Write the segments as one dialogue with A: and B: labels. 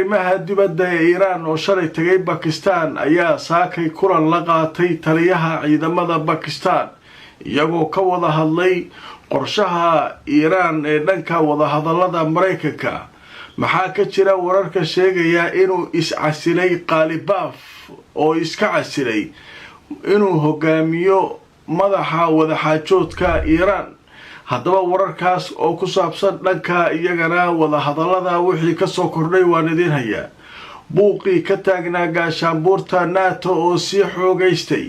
A: arrimaha dibadda ee Iiraan oo shalay tagay Bakistaan ayaa saakay kulan la qaatay taliyaha ciidamada Bakistaan iyagoo ka wada hadlay qorshaha Iiraan ee dhanka wada hadallada Mareykanka. maxaa ka jira wararka sheegaya inuu is-casilay Qaalibaaf oo iska casilay inuu hogaamiyo madaxa wadaxaajoodka Iiraan. haddaba wararkaas oo ku saabsan dhanka iyagana wada hadallada wixii ka soo kordhay waan idin hayaa. buuqii ka taagnaa gaashaanbuurta NATO oo sii xoogaystay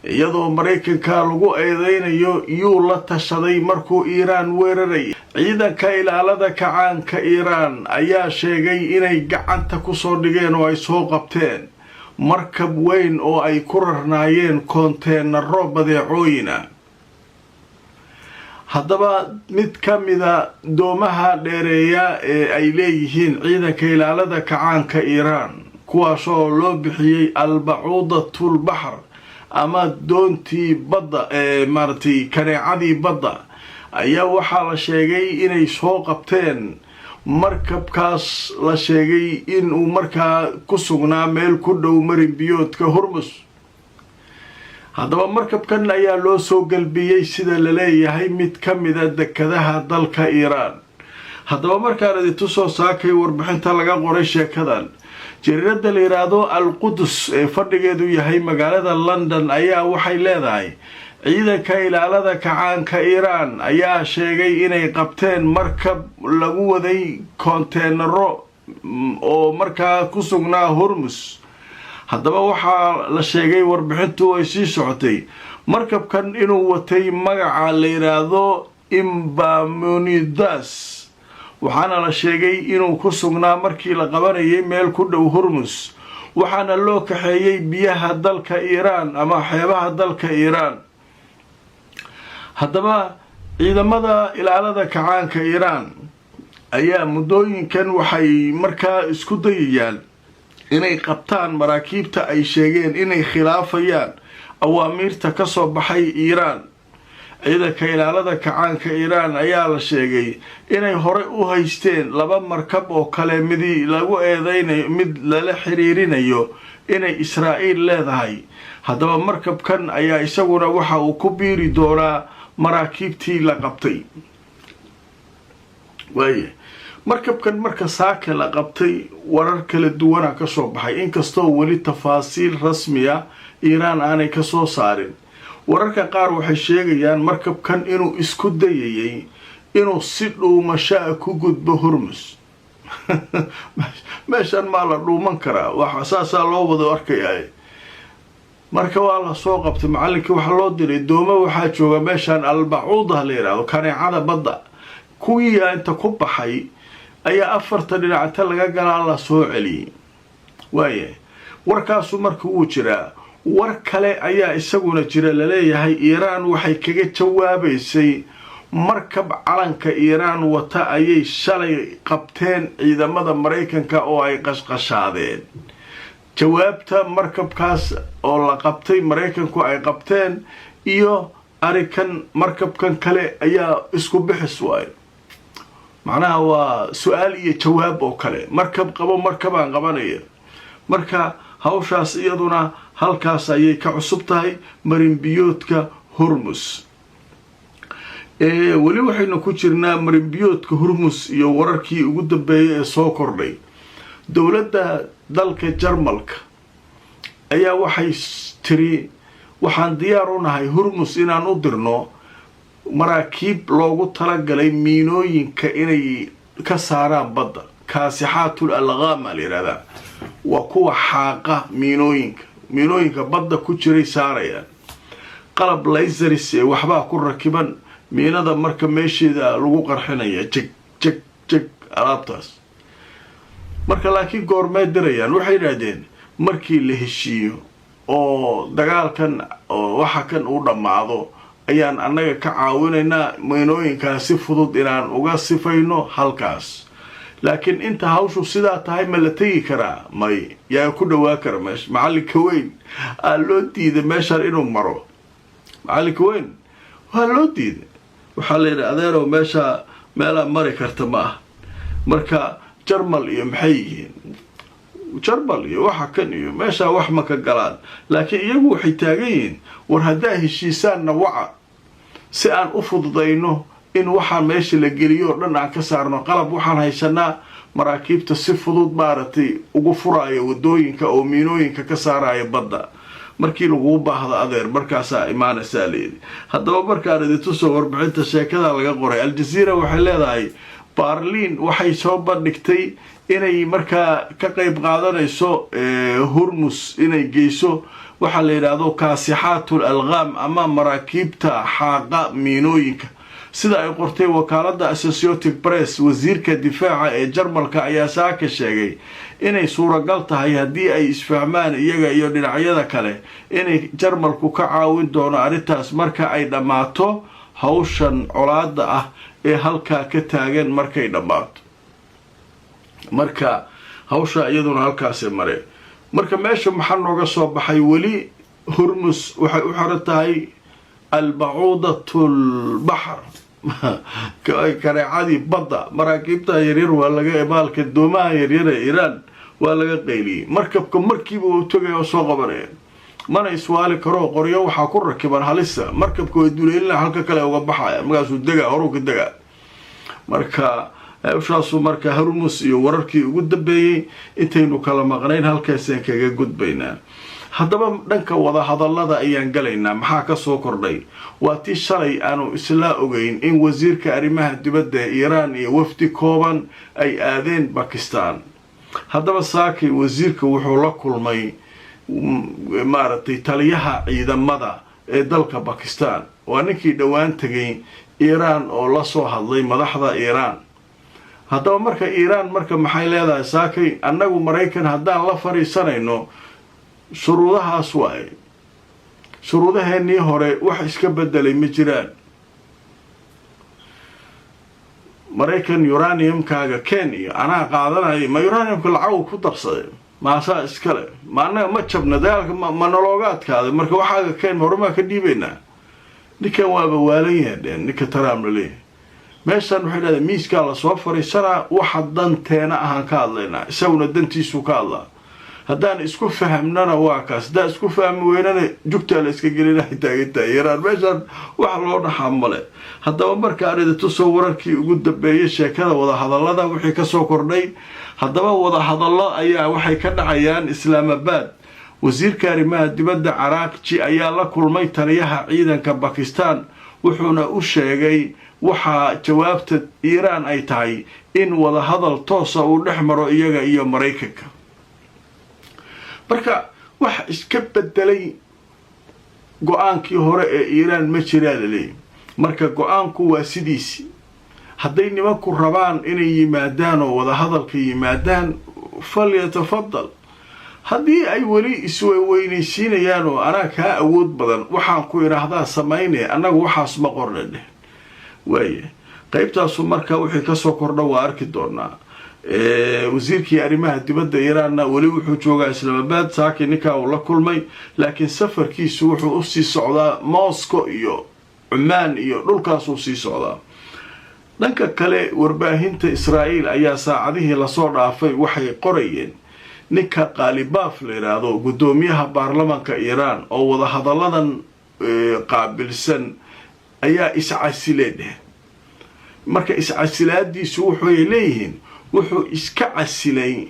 A: iyadoo Mareykanka lagu eedeynayo iyuu la tashaday markuu Iiraan weeraray. ciidanka ilaalada kacaanka Iiraan ayaa sheegay inay gacanta ku soo dhigeen oo ay soo qabteen markab weyn oo ay ku rarnaayeen konteenaro badeecooyina. haddaba mid ka mida doomaha dheereeya ee ay leeyihiin ciidanka ilaalada kacaanka Iiraan kuwaasoo loo bixiyey albacuudatul bahr ama doontii badda ee kaneecadii badda ayaa waxaa la sheegay inay soo qabteen markabkaas la sheegay inuu markaa ku sugnaa meel ku dhow marin biyoodka Hormuz. haddaba markabkan ayaa loo soo galbiyey sida la leeyahay mid ka mida dekadaha dalka Iiraan. haddaba markaan idintu soo saakay warbixinta laga qoray sheekadan jariirada la yiraahdo Al-Qudus ee fadhigeedu yahay magaalada London ayaa waxay leedahay ciidanka ilaalada kacaanka Iiraan ayaa sheegay inay qabteen markab lagu waday konteenaro oo markaa ku sugnaa Hormuz. haddaba waxaa la sheegay warbixintu ay sii socotay markabkan inuu watay magaca la yiraahdo Imbamonidas waxaana la sheegay inuu ku sugnaa markii la qabanayay meel ku dhow Hormuz waxaana loo kaxeeyay biyaha dalka Iiraan ama xeebaha dalka Iiraan. haddaba ciidamada ilaalada kacaanka Iiraan ayaa muddooyinkan waxay markaa isku dayayaan inay qabtaan maraakiibta ay sheegeen inay khilaafayaan awaamiirta ka soo baxay Iiraan. ciidanka ilaalada kacaanka Iiraan ayaa la sheegay inay hore u haysteen laba markab oo kale mid lagu eedeynayo mid lala xiriirinayo inay Israa'iil leedahay. haddaba markabkan ayaa isaguna waxa uu ku biiri doonaa maraakiibtii la qabtay. markabkan marka saaka la qabtay warar kala duwana ka soo baxay inkastoo weli tafaasiil rasmiya Iiraan aanay ka soo saarin. wararka qaar waxay sheegayaan markabkan inuu isku dayayay inuu si dhuumasho ku gudbo Hormuz. meeshan ma la dhuuman karaa waxa saasaa loo wada arkayaa. marka waa la soo qabtay macallinkii waxa loo diray dooma waxaa jooga meeshan albacuuda la yiraahdo kaneecada badda kuwii inta ku baxay ayaa afarta dhinacta laga galaa la soo celiyay. warkaasu markii uu jiraa war kale ayaa isaguna jira la leeyahay Iiraan waxay kaga jawaabaysay markab calanka Iiraan wata ayay shalay qabteen ciidamada Mareykanka oo ay qashqashaadeen. jawaabta markabkaas oo la qabtay Mareykanku ay qabteen iyo arikan markabkan kale ayaa isku bixis waay. macnaha waa su'aal iyo jawaab oo kale markab qabo markabaan qabanaya. marka hawshaas iyaduna halkaas ayay ka cusub tahay marin biyoodka Hormuz. weli waxaynu ku jirnaa marin biyoodka Hormuz iyo wararkii ugu dambeeyay ee soo kordhay. dowladda dalka Jarmalka ayaa waxay tiri waxaan diyaar u nahay Hormuz inaan u dirno maraakiib loogu talagalay miinooyinka inay ka saaraan badda kaasixaatul alghaam la yiraahdaa waa kuwa xaaqa miinooyinka badda ku jiray saarayaan qalab lasers ee waxbaa ku rakiban miinada marka meesheeda lagu qarxinaya jag alaabtaas. marka laakiin goormee dirayaan waxay yiraahdeen markii la heshiiyo oo dagaalkan oo waxa kan uu dhamaado ayaan annaga ka caawinaynaa miinooyinkaas si fudud inaan uga sifayno halkaas. laakiin inta hawshu sidaa tahay ma la tegi karaa may yaa ku dhawaa kara meesha. macallinka weyn aa loo diiday meeshaan inuu maro. macallinka weyn waa loo diiday waxaa la yidhi adeerow meesha meelaa mari karta ma ah. marka Jarmal iyo maxay yihiin jarbal iyo waxa kan iyo meesha wax ma ka galaan laakiin iyagu waxay taagayeen war hadaa heshiisaanna waca si aan u fududayno in waxa meesha la geliyo dhan aan ka saarno qalab waxaan haysanaa maraakiibta si fudud maaragtay ugu furaayo wadooyinka oo miinooyinka ka saaraya badda markii lagu baahdo adeer markaasaa imaanaysaa leedi haddaba markaan idintu soo warbixinta sheekada laga qoray aljazeera waxay leedahay Berlin waxay soo bandhigtay inay markaa ka qayb qaadanayso Hormuz inay geyso waxa la yiraahdo kaasixaatul alqaam ama maraakiibta xaaqa miinooyinka sida ay qortay wakaaladda Associated Press wasiirka difaaca ee Jarmalka ayaa saaka sheegay inay suuragal tahay haddii ay isfahmaan iyaga iyo dhinacyada kale inay Jarmalku ka caawin doono arrintaas marka ay dhamaato hawshan colaadda ah ee halka ka taagan markay dhamaato marka hawsha iyaduna halkaas mare marka meesha maxaa nooga soo baxay wali Hormuz waxay u xiran tahay albaudatul bahr kareecadii badda maraakiibta yaryar waa laga baalka doomaha yaryar ee Iran waa laga qayliyay markabka markiiba uu tagay oo soo qabanay mana iswaali karo qoryo waxa ku rakiban halisa markabka way duleelina halka kale uga baxaya magaasuu daga horu ka daga marka shaasu marka Hormuz iyo wararkii ugu dambeeyay intaynu kala maqnayn halkaaseen kaga gudbaynaa haddaba dhanka wada hadallada ayaan galaynaa maxaa ka soo kordhay waa tii shalay aanu isla ogeyn in wasiirka arrimaha dibadda ee Iran iyo wafdi kooban ay aadeen Pakistan haddaba saaki wasiirka wuxuu la kulmay maaragtay taliyaha ciidamada ee dalka Pakistan waa ninkii dhawaan tagay Iran oo la soo hadlay madaxda Iran haddaba marka Iran marka maxay leedahay saaki annagu Mareykan haddaan la fariisanayno shuruudahaas waay shuruudaheennii hore wax iska bedelay ma jiraan Mareykan uraniumkaaga Kenya anaa qaadanaya ma uraniumka lacag ku darsaday maasaa iskale ma annaga ma jabna dagaalka ma nologaadkaada marka waxaaga Kenya horumaa ka dhiibaynaa ninkan waaba waalan yahay ninka Trump leeyahay meeshan waxay leedahay miiskaa la soo fariisanaa waxa danteena ahaan ka hadlaynaa isaguna dantiisu ka hadlaa haddaan isku fahamnana waa kaas haddaan isku fahmi weynana jugtaa la iska gelinahay taageertaa Iran meeshan wax loo dhaxaa male haddaba marka arintu soo wararkii ugu dambeeyay sheekada wada hadallada wixii ka soo kordhay haddaba wada hadallo ayaa waxay ka dhacayaan Islamabad wasiirka arrimaha dibadda Caraaqji ayaa la kulmay taliyaha ciidanka Pakistan wuxuuna u sheegay waxa jawaabta Iran ay tahay in wada hadal toos ah uu dhexmaro iyaga iyo Mareykanka marka wax iska bedelay go'aankii hore ee Iran ma jiraan marka go'aanku waa sidiisi hadday nimanku rabaan inay yimaadaan oo wada hadalka yimaadaan falyatafaddal haddii ay wali isweynaysiinayaan oo anaa kaa awood badan waxaan ku iraahdaa sameynay annagu waxaas ma qornay waaye qaybtaasu marka wixii ka soo kordha waa arki doonaa wasiirkii arrimaha dibadda Iranna wali wuxuu joogaa Islamabad saaki ninka uu la kulmay laakiin safarkiisu wuxuu u sii socdaa Moscow iyo Oman iyo dhulkaas uu sii socdaa dhanka kale warbaahinta Israa'iil ayaa saacadihii la soo dhaafay waxay qorayeen ninka Qalibaaf la yiraahdo gudoomiyaha baarlamaanka Iran oo wada hadalladan qaabilsan ayaa iscasileed marka iscasilaadiisu wuxuu leeyahay wuxuu iska casilay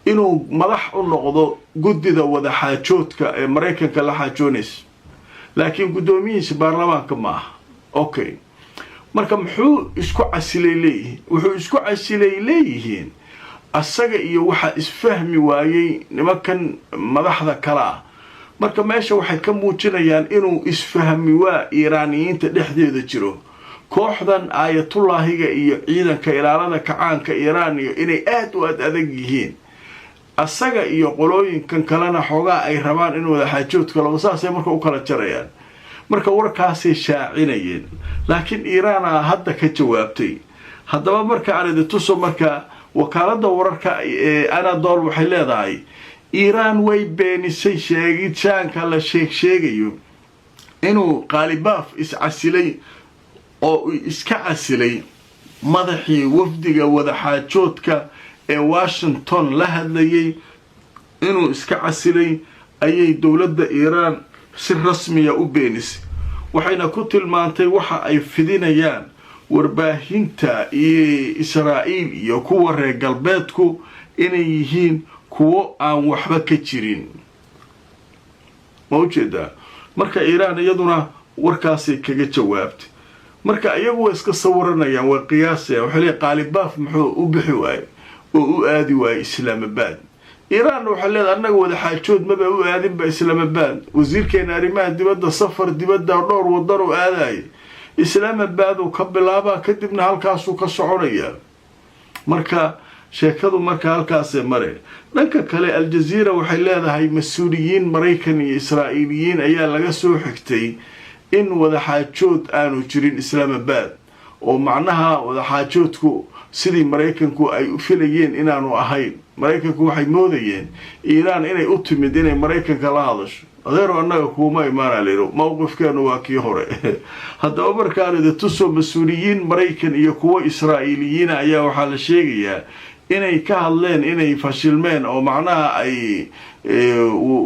A: inuu madax u noqdo gudida wada xaajoodka ee Mareykanka la xaajoonaysa laakiin gudoomiyihiisa baarlamaanka ma aha okay marka muxuu isku casilay leeyahay wuxuu isku casilay leeyihiin asaga iyo waxa isfahmi waayay nimankan madaxda kala marka meesha waxay ka muujinayaan inuu isfahmi waa Iiraaniyiinta dhexdeeda jiro kooxdan aayatullaahiga iyo ciidanka ilaalada kacaanka Iran iyo inay aad u adag yihiin asaga iyo qolooyinkan kalena xogaa ay rabaan in wada xaajoodka loo saasay marka u kala jarayaan marka warkaasay shaacinayeen laakiin Iran hadda ka jawaabtay haddaba marka arintu soo marka wakaaladda wararka ee Anadolu waxay leedahay Iran way beenisay sheegitaanka la sheegayo inuu Qalibaaf iscasilay oo iska casilay madaxii wafdiga wada xaajoodka ee Washington la hadlayay inuu iska casilay ayay dowladda iiraan si rasmiya u beenisay waxayna ku tilmaantay waxa ay fidinayaan warbaahinta iyo Israa'iil iyo kuwa reer galbeedku inay yihiin kuwo aan waxba ka jirin mawjida marka iiraan iyaduna warkaasi kaga jawaabtay marka iyagu iska sawiranayaan waa qiyaasaya waxa la qaalibaaf muxuu u bixi waayay oo u aadi waayay Islaamabad iiraan waxa leedahay annaga wada xaajood maba u aadin ba Islaamabad wasiirkeena arrimaha dibadda safar dibadda dhowr wadan oo aaday Islaamabad oo ka bilaaba kadibna halkaas uu ka soconaya marka sheekadu marka halkaas mare dhanka kale Al Jazeera waxay leedahay mas'uuliyiin Mareykan iyo Israa'iiliyiin ayaa laga soo xigtay in wada xaajood aanu jirin Islaamabad oo macnaha wada xaajoodku sidii Mareykanku ay u filayeen inaanu ahayn Mareykanku waxay moodayeen Iiraan inay u timid inay Mareykanka la hadasho adeero annaga kuma imaanayno mowqifkeenu waa kii hore haddaba markaanida tuso mas'uuliyiin Mareykan iyo kuwa Israa'iiliyiin ayaa waxaa la sheegayaa inay ka hadleen inay fashilmeen oo macnaha ay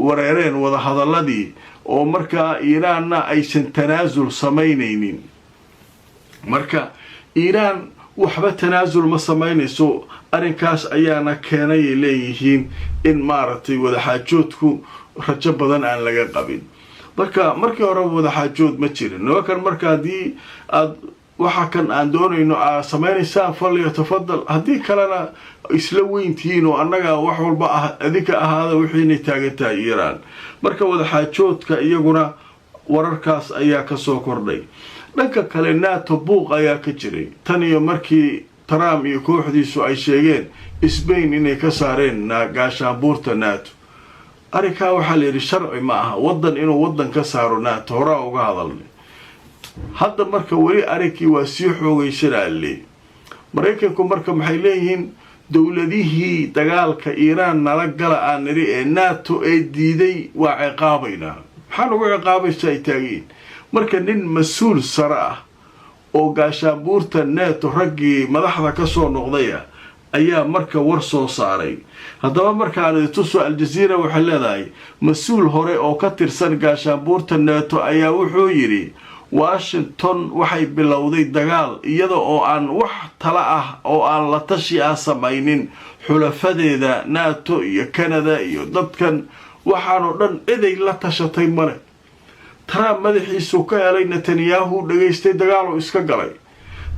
A: wareereen wada hadaladii oo marka Iiraanna aysan tanaasul sameynaynin marka Iiraan waxba tanaasul ma sameynayso arinkaas ayaana keenay leeyihiin in maaragtay wada xaajoodku rajo badan aan laga qabin marka markii hore wada xaajood ma jirin nookan marka hadii aad waxa kan aan doonayno sameynaysaa faliyo tafadal hadii kalena isla weyntiin oo annaga wax walba adika ahaada wixii taagantahay Iiraan marka wada xaajoodka iyaguna wararkaas ayaa ka soo kordhay dhanka kale NATO buuq ayaa ka jiray tan iyo markii Trump iyo kooxdiisu ay sheegeen Spain inay ka saareen gaashaanbuurta NATO arrinka waxa la yiri sharci ma aha wadan inuu wadan ka saaro NATO hore uga hadalnay hadda marka wali arrinkii waa sii xoogaysanaalee Mareykanku marka maxay leeyihiin dawladihii dagaalka Iiraan nala gala aan niri ee NATO ee diiday waa ciqaabayna maxaan ugu ciqaabaysaa taageen marka nin mas'uul sare ah oo gaashaanbuurta NATO raggii madaxda ka soo noqday ayaa marka war soo saaray haddaba markaan tuso Al Jazeera waxa leedahay mas'uul hore oo ka tirsan gaashaanbuurta NATO ayaa wuxuu yiri Washington waxay bilowday dagaal iyada oo aan wax tala ah oo aan la tashi samaynin xulafadeeda NATO iyo Canada iyo dadkan waxaanu dhan ciday la tashatay mare Trump madaxiisu ka helay Netanyahu dhageystay dagaal oo iska galay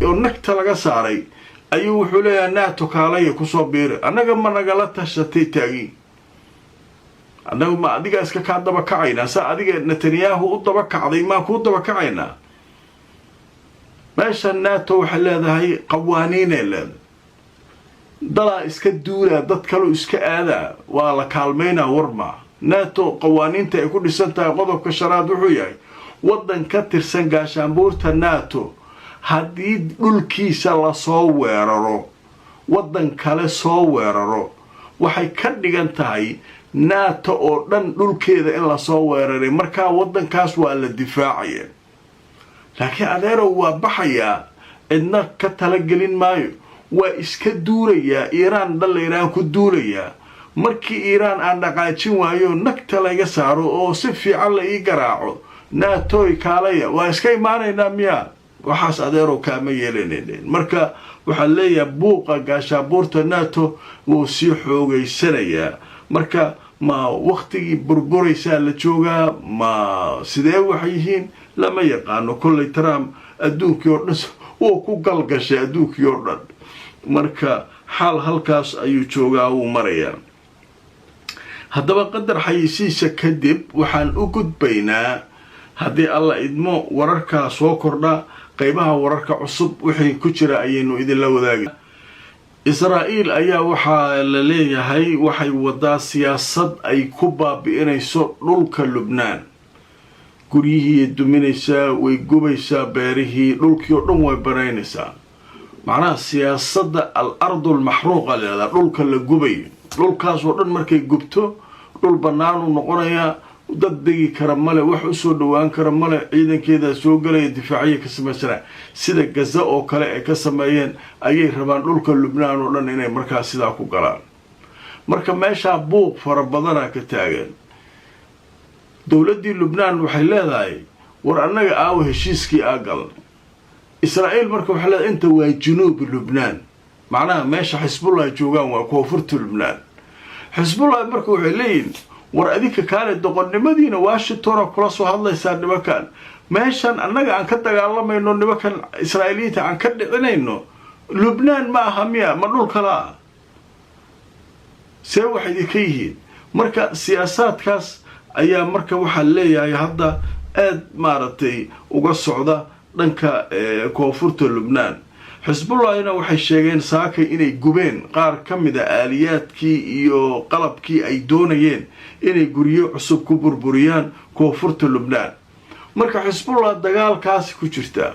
A: oo nagta laga saaray ayuu wuxuu leeyahay NATO kaalay ku soo biir anaga ma nagala tashatay taagi annagu ma adiga iska ka daba kacayna sa adiga Netanyahu u daba kacday ma ku daba kacayna meesha NATO waxa leedahay qawaaniin leedahay dala iska duula dad kale iska aada waa la kaalmeynaa warma NATO qawaaniinta ay ku dhisan tahay qodobka sharaad wuxuu yahay wadan ka tirsan gaashaanbuurta NATO haddii dhulkiisa la soo weeraro wadan kale soo weeraro waxay ka dhigan tahay NATO oo dhan dhulkeeda in la soo weeraray marka wadankaas waa la difaacaya laakiin adeero waa baxaya cidna ka tala gelin maayo waa iska duulaya Iiraan dhaleeraan ku duulaya markii Iiraan aan dhaqaajin waayo nagta laga saaro oo si fiican la ii garaaco NATO kaalaya waa iska imaanayna miya waxaas adeero kaama yeelaneen marka waxa leeyahay buuqa gaashaanbuurta NATO oo si xoogaysanaya marka ma waqtigii burburaysa la joogaa ma sidee wax yihiin lama yaqaano kulli Trump adduunkii oo dhan oo ku galgashay adduunkii oo dhan marka xal halkaas ayuu joogaa uu maraya haddaba qadar xayisiisa kadib waxaan u gudbaynaa haddii alla idmo wararka soo kordha qaybaha wararka cusub wixii ku jira ayaynu idin la wadaagi Israa'iil ayaa waxa la leeyahay waxay wadaa siyaasad ay ku baabi'inayso dhulka Lubnaan guryihii duminaysa way gubaysaa beerihii dhulkii oo dhan way banaynaysaa macnaha siyaasadda al-ardul mahruuqa leedahay dhulka la gubay dhulkaas oo dhan markay gubto dhul banaan u noqonaya dad degi kara male wax u soo dhawaan kara male ciidankeeda soo galay difaaciye ka sameeyay sida Gaza oo kale ay ka sameeyeen ayay rabaan dhulka Lubnaan oo dhan inay markaas sida ku galaan marka meeshaa buuq fara badanaa ka taagan. dowladdii lubnaan waxay leedahay war annaga aawo heshiiskii aa galnay. israa'iil marka waxay leedahay inta waa junuubi lubnaan, macnaha meesha xisbullah joogaan waa koonfurta lubnaan. xisbullah marka waxay leeyihin war adinka kaale doqonnimadiina washingtona kula soo hadlaysaa nimankan, meeshan annaga aan ka dagaalamayno nimankan israa'iiliyiinta aan ka dhicinayno lubnaan ma aha miya, ma dhul kala ah? see waxay idinka yihiin? marka siyaasaadkaas ayaa marka waxaa leeyahay hadda aad maaragtay uga socda dhanka koonfurta lubnaan. xisbullahina waxay sheegeen saakay inay gubeen qaar ka mida aaliyaadkii iyo qalabkii ay doonayeen inay guryo cusub ku burburiyaan koonfurta lubnaan. marka xisbullah dagaalkaasi ku jirtaa.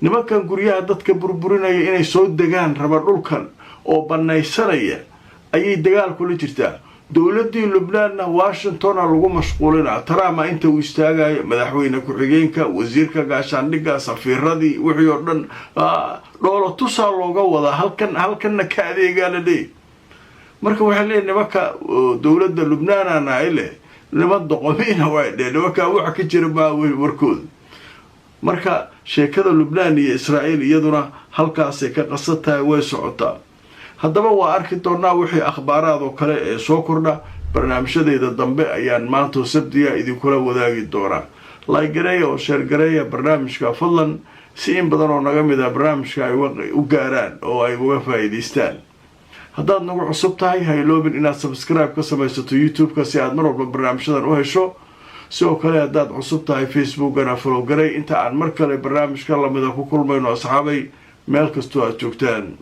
A: nimankan guryaha dadka burburinaya inay soo degaan raba dhulkan oo banaysanaya ayay dagaal kula jirtaa. dowladdii lubnaanna washingtona lagu mashquulinaa. trumpa inta uu istaagaya, madaxweyne ku-xigeenka, wasiirka gaashaandhigga, safiiradii wixii oo dhan dhoola tusaa looga wadaa, halkanna ka adeegaa la leey. marka waxay leeyihin nimanka dowladda lubnaanana ay leh niman doqomiina way dheh, nimankaa waxa ka jira maa warkooda. marka sheekada lubnaan iyo israa'iil iyaduna halkaasay ka qasan tahay, way socotaa. haddaba waa arki doonaa wixii akhbaaraad oo kale ee soo kordha. barnaamijyadayda dambe ayaan maantoo sabdiga idinkula wadaagi doonaa. laygareeya oo sheergareeya barnaamijka fadlan, si in badan oo naga mid ah barnaamijka ay u gaaraan oo ay uga faa'iidaystaan. haddaad nagu cusub tahay ha iloobin inaad subscribe ka samaysato youtube-ka si aad mar walba barnaamijyadan u hesho. sidoo kale haddaad cusub tahay facebookana follow garay. inta aan mar kale barnaamijka lamida ku kulmayno asxaabay meel kastoo aad joogtaan.